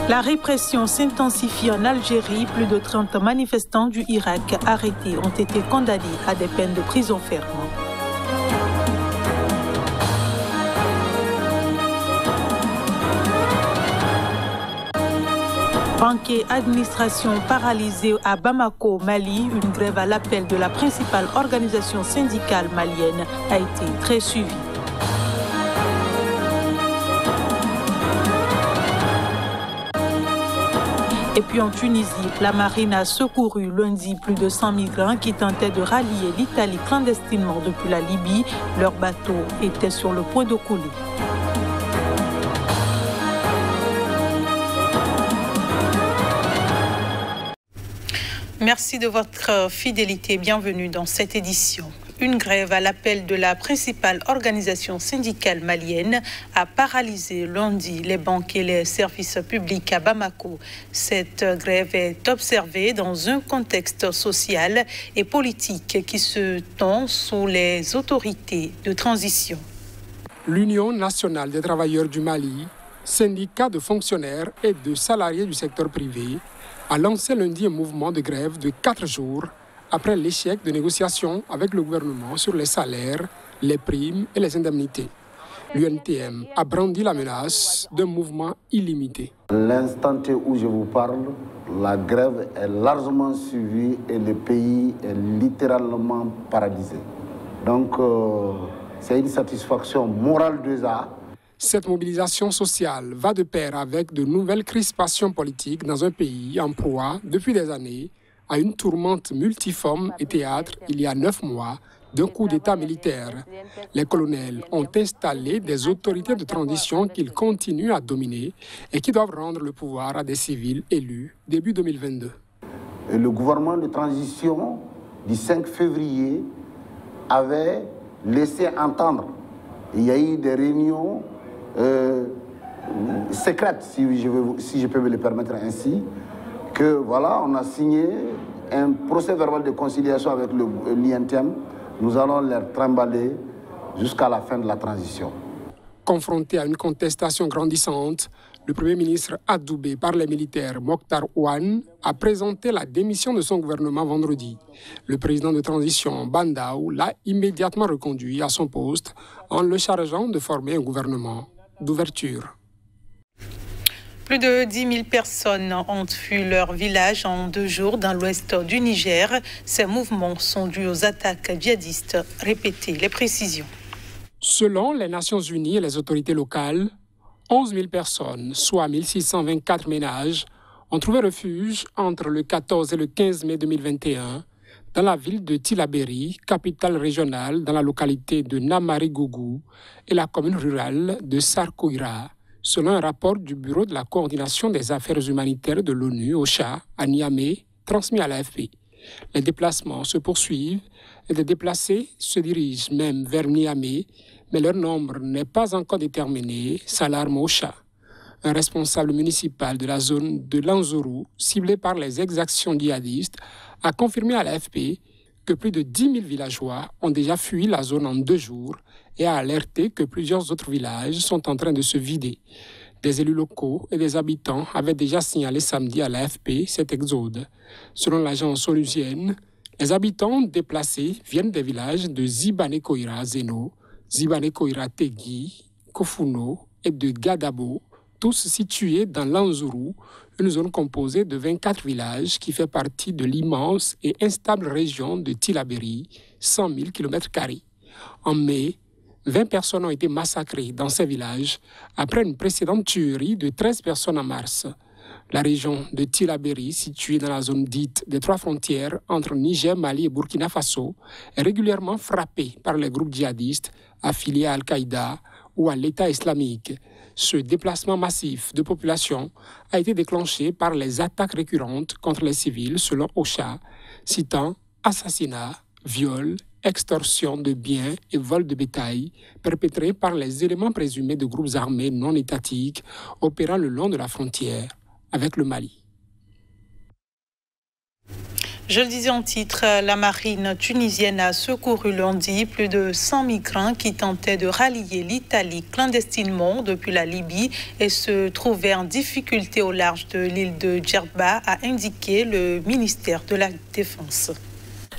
La répression s'intensifie en Algérie. Plus de 30 manifestants du Irak arrêtés ont été condamnés à des peines de prison ferme. Banque et administration paralysée à Bamako, Mali. Une grève à l'appel de la principale organisation syndicale malienne a été très suivie. Et puis en Tunisie, la marine a secouru lundi plus de 100 migrants qui tentaient de rallier l'Italie clandestinement depuis la Libye. Leur bateau était sur le point de couler. Merci de votre fidélité. Bienvenue dans cette édition. Une grève à l'appel de la principale organisation syndicale malienne a paralysé lundi les banques et les services publics à Bamako. Cette grève est observée dans un contexte social et politique qui se tend sous les autorités de transition. L'Union nationale des travailleurs du Mali, syndicat de fonctionnaires et de salariés du secteur privé, a lancé lundi un mouvement de grève de 4 jours après l'échec de négociations avec le gouvernement sur les salaires, les primes et les indemnités. L'UNTM a brandi la menace d'un mouvement illimité. À l'instant où je vous parle, la grève est largement suivie et le pays est littéralement paralysé. Donc, c'est une satisfaction morale déjà. Cette mobilisation sociale va de pair avec de nouvelles crispations politiques dans un pays en proie, depuis des années, à une tourmente multiforme et théâtre, il y a 9 mois, d'un coup d'État militaire. Les colonels ont installé des autorités de transition qu'ils continuent à dominer et qui doivent rendre le pouvoir à des civils élus début 2022. Et le gouvernement de transition du 5 février avait laissé entendre. Il y a eu des réunions secrètes, si je peux me le permettre ainsi, que voilà, on a signé un procès verbal de conciliation avec l'INTM. Nous allons les trimballer jusqu'à la fin de la transition. Confronté à une contestation grandissante, le Premier ministre adoubé par les militaires Mokhtar Ouane a présenté la démission de son gouvernement vendredi. Le président de transition Bandaou l'a immédiatement reconduit à son poste en le chargeant de former un gouvernement d'ouverture. Plus de 10 000 personnes ont fui leur village en 2 jours dans l'ouest du Niger. Ces mouvements sont dus aux attaques djihadistes répétées. Les précisions. Selon les Nations Unies et les autorités locales, 11 000 personnes, soit 1 624 ménages, ont trouvé refuge entre le 14 et le 15 mai 2021 dans la ville de Tillabéri, capitale régionale dans la localité de Namari-Gougou et la commune rurale de Sarkoira, selon un rapport du Bureau de la coordination des affaires humanitaires de l'ONU, OCHA, à Niamey, transmis à l'AFP. Les déplacements se poursuivent et des déplacés se dirigent même vers Niamey, mais leur nombre n'est pas encore déterminé, s'alarme OCHA. Un responsable municipal de la zone de Lanzourou, ciblé par les exactions djihadistes, a confirmé à l'AFP que plus de 10 000 villageois ont déjà fui la zone en 2 jours et a alerté que plusieurs autres villages sont en train de se vider. Des élus locaux et des habitants avaient déjà signalé samedi à l'AFP cet exode. Selon l'agence onusienne, les habitants déplacés viennent des villages de Zibané-Koira Zeno, Zibané-Koira Tegui, Kofuno et de Gadabo, tous situés dans l'Anzourou, une zone composée de 24 villages qui fait partie de l'immense et instable région de Tillabéri, 100 000 km². En mai, 20 personnes ont été massacrées dans ces villages après une précédente tuerie de 13 personnes en mars. La région de Tillabéri, située dans la zone dite des 3 frontières entre Niger, Mali et Burkina Faso, est régulièrement frappée par les groupes djihadistes affiliés à Al-Qaïda ou à l'État islamique. Ce déplacement massif de population a été déclenché par les attaques récurrentes contre les civils, selon OCHA, citant assassinats, viols, extorsion de biens et vol de bétail perpétrés par les éléments présumés de groupes armés non étatiques opérant le long de la frontière avec le Mali. Je le disais en titre, la marine tunisienne a secouru lundi plus de 100 migrants qui tentaient de rallier l'Italie clandestinement depuis la Libye et se trouvaient en difficulté au large de l'île de Djerba, a indiqué le ministère de la Défense.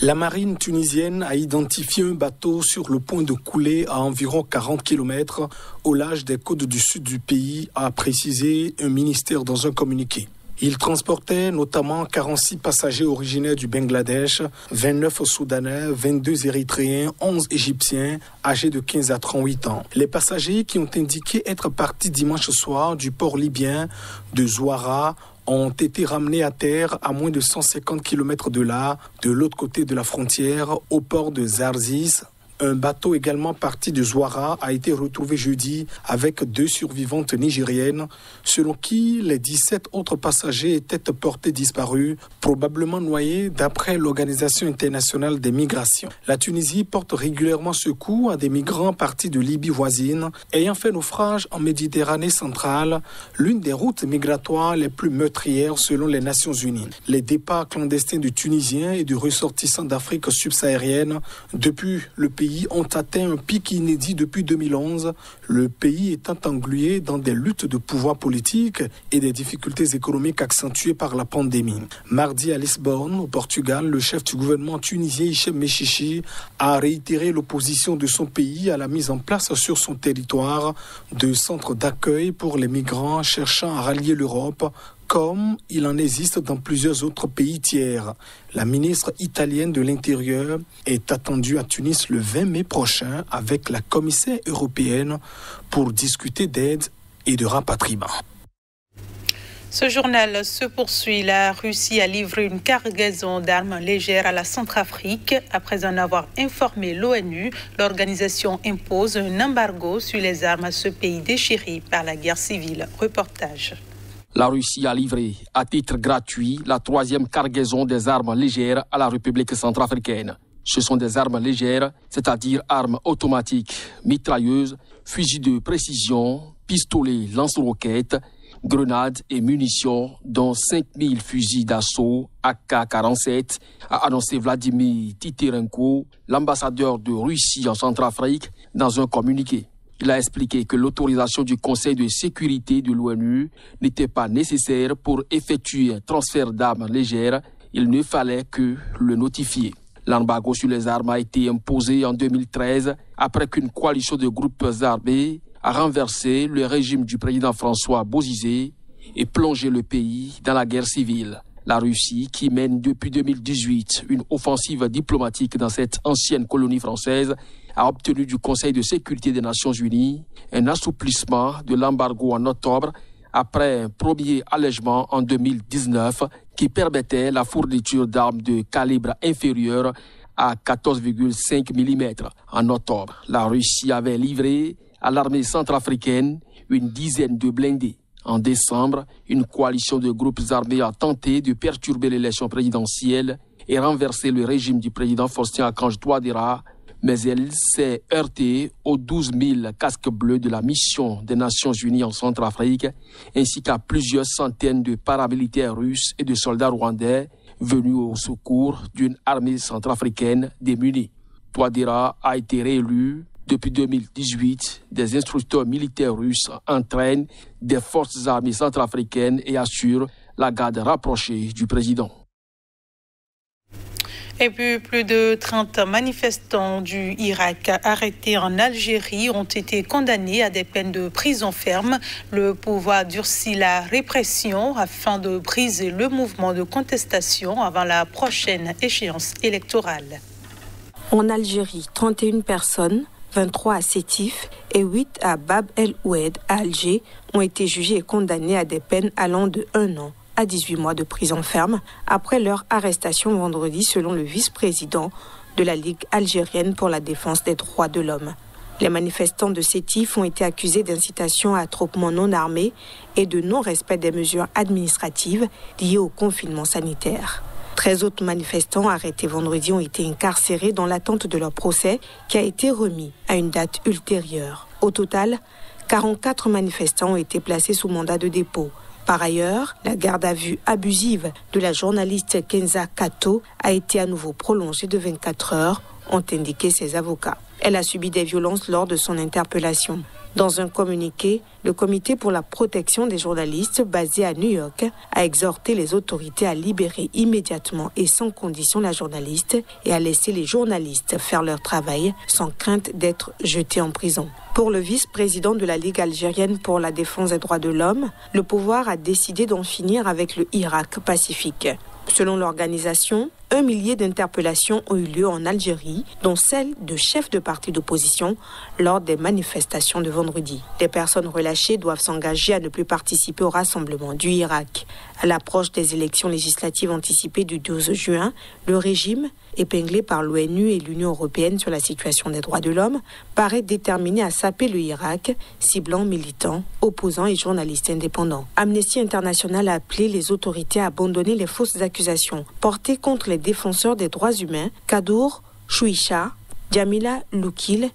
La marine tunisienne a identifié un bateau sur le point de couler à environ 40 km au large des côtes du sud du pays, a précisé un ministère dans un communiqué. Il transportait notamment 46 passagers originaires du Bangladesh, 29 Soudanais, 22 Érythréens, 11 Égyptiens, âgés de 15 à 38 ans. Les passagers qui ont indiqué être partis dimanche soir du port libyen de Zouara ont été ramenés à terre à moins de 150 km de là, de l'autre côté de la frontière, au port de Zarzis. Un bateau également parti de Zouara a été retrouvé jeudi avec 2 survivantes nigériennes, selon qui les 17 autres passagers étaient portés disparus, probablement noyés d'après l'Organisation internationale des migrations. La Tunisie porte régulièrement secours à des migrants partis de Libye voisine, ayant fait naufrage en Méditerranée centrale, l'une des routes migratoires les plus meurtrières selon les Nations Unies. Les départs clandestins de Tunisiens et de ressortissants d'Afrique subsaharienne depuis le pays ont atteint un pic inédit depuis 2011, le pays étant englué dans des luttes de pouvoir politique et des difficultés économiques accentuées par la pandémie. Mardi à Lisbonne, au Portugal, le chef du gouvernement tunisien Hichem Mechichi a réitéré l'opposition de son pays à la mise en place sur son territoire de centres d'accueil pour les migrants cherchant à rallier l'Europe, comme il en existe dans plusieurs autres pays tiers. La ministre italienne de l'Intérieur est attendue à Tunis le 20 mai prochain avec la commissaire européenne pour discuter d'aide et de rapatriement. Ce journal se poursuit. La Russie a livré une cargaison d'armes légères à la Centrafrique. Après en avoir informé l'ONU, l'organisation impose un embargo sur les armes à ce pays déchiré par la guerre civile. Reportage. La Russie a livré à titre gratuit la 3e cargaison des armes légères à la République centrafricaine. Ce sont des armes légères, c'est-à-dire armes automatiques, mitrailleuses, fusils de précision, pistolets lance-roquettes, grenades et munitions, dont 5000 fusils d'assaut AK-47, a annoncé Vladimir Titerenko, l'ambassadeur de Russie en Centrafrique, dans un communiqué. Il a expliqué que l'autorisation du Conseil de sécurité de l'ONU n'était pas nécessaire pour effectuer un transfert d'armes légères. Il ne fallait que le notifier. L'embargo sur les armes a été imposé en 2013 après qu'une coalition de groupes armés a renversé le régime du président François Bozizé et plongé le pays dans la guerre civile. La Russie, qui mène depuis 2018 une offensive diplomatique dans cette ancienne colonie française, a obtenu du Conseil de sécurité des Nations Unies un assouplissement de l'embargo en octobre après un premier allègement en 2019 qui permettait la fourniture d'armes de calibre inférieur à 14,5 mm. En octobre, la Russie avait livré à l'armée centrafricaine une dizaine de blindés. En décembre, une coalition de groupes armés a tenté de perturber l'élection présidentielle et renverser le régime du président Faustin-Archange Touadéra, mais elle s'est heurtée aux 12 000 casques bleus de la mission des Nations Unies en Centrafrique, ainsi qu'à plusieurs centaines de paramilitaires russes et de soldats rwandais venus au secours d'une armée centrafricaine démunie. Touadéra a été réélu. Depuis 2018, des instructeurs militaires russes entraînent des forces armées centrafricaines et assurent la garde rapprochée du président. Et puis, plus de 30 manifestants du Irak arrêtés en Algérie ont été condamnés à des peines de prison ferme. Le pouvoir durcit la répression afin de briser le mouvement de contestation avant la prochaine échéance électorale. En Algérie, 31 personnes, 23 à Sétif et 8 à Bab el-Oued à Alger, ont été jugés et condamnés à des peines allant de 1 an à 18 mois de prison ferme après leur arrestation vendredi selon le vice-président de la Ligue algérienne pour la défense des droits de l'homme. Les manifestants de Sétif ont été accusés d'incitation à attroupement non armé et de non-respect des mesures administratives liées au confinement sanitaire. 13 autres manifestants arrêtés vendredi ont été incarcérés dans l'attente de leur procès qui a été remis à une date ultérieure. Au total, 44 manifestants ont été placés sous mandat de dépôt. Par ailleurs, la garde à vue abusive de la journaliste Kenza Kato a été à nouveau prolongée de 24 heures, ont indiqué ses avocats. Elle a subi des violences lors de son interpellation. Dans un communiqué, le Comité pour la protection des journalistes basé à New York a exhorté les autorités à libérer immédiatement et sans condition la journaliste et à laisser les journalistes faire leur travail sans crainte d'être jetés en prison. Pour le vice-président de la Ligue algérienne pour la défense des droits de l'homme, le pouvoir a décidé d'en finir avec le Irak pacifique. Selon l'organisation, 1 millier d'interpellations ont eu lieu en Algérie, dont celle de chefs de partis d'opposition lors des manifestations de vendredi. Les personnes relâchées doivent s'engager à ne plus participer au rassemblement du Irak. À l'approche des élections législatives anticipées du 12 juin, le régime, épinglé par l'ONU et l'Union européenne sur la situation des droits de l'homme, paraît déterminé à saper le Irak, ciblant militants, opposants et journalistes indépendants. Amnesty International a appelé les autorités à abandonner les fausses accusations portées contre les défenseurs des droits humains, Kadour Chouicha, Jamila Loukil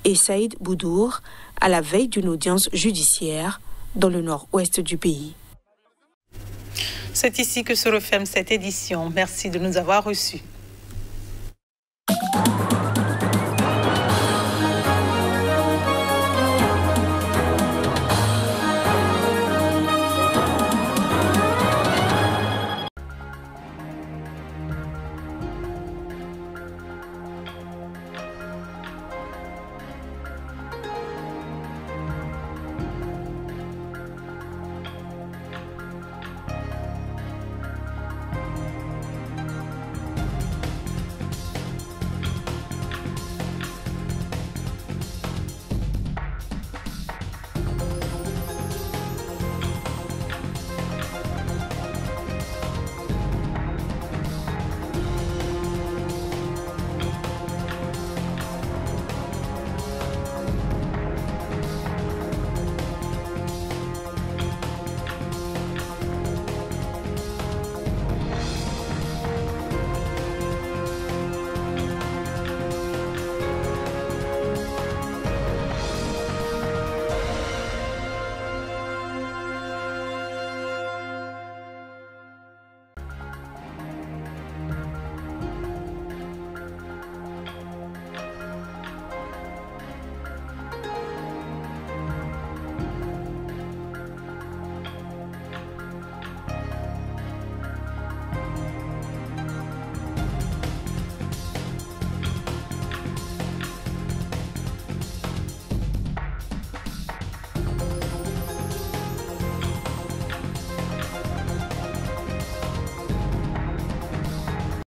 et Saïd Boudour, à la veille d'une audience judiciaire dans le nord-ouest du pays. C'est ici que se referme cette édition. Merci de nous avoir reçus.